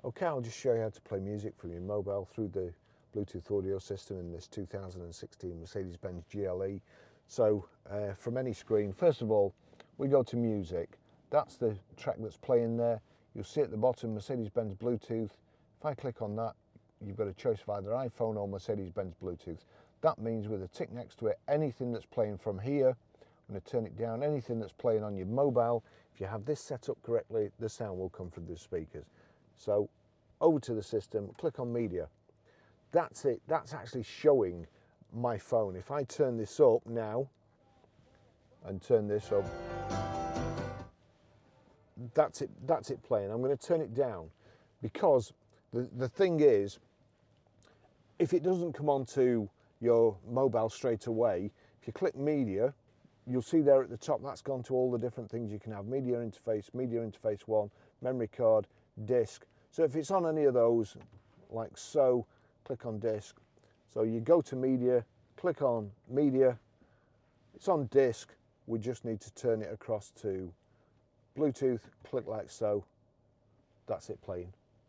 Okay, I'll just show you how to play music from your mobile through the Bluetooth audio system in this 2016 Mercedes Benz GLE. So from any screen, first of all, we go to music. That's the track that's playing there. You'll see at the bottom Mercedes Benz Bluetooth. If I click on that, you've got a choice of either iPhone or Mercedes Benz Bluetooth. That means with a tick next to it, anything that's playing from here, I'm going to turn it down, anything that's playing on your mobile, if you have this set up correctly, the sound will come through the speakers. So over to the system, click on media. That's it, that's actually showing my phone. If I turn this up now and turn this up, that's it playing. I'm going to turn it down because the thing is, if it doesn't come onto your mobile straight away, if you click media, you'll see there at the top that's gone to all the different things you can have: media interface 1, memory card, disk. So if it's on any of those, like so, click on disk. So you go to media, click on media, it's on disk, we just need to turn it across to Bluetooth, click like so, that's it playing.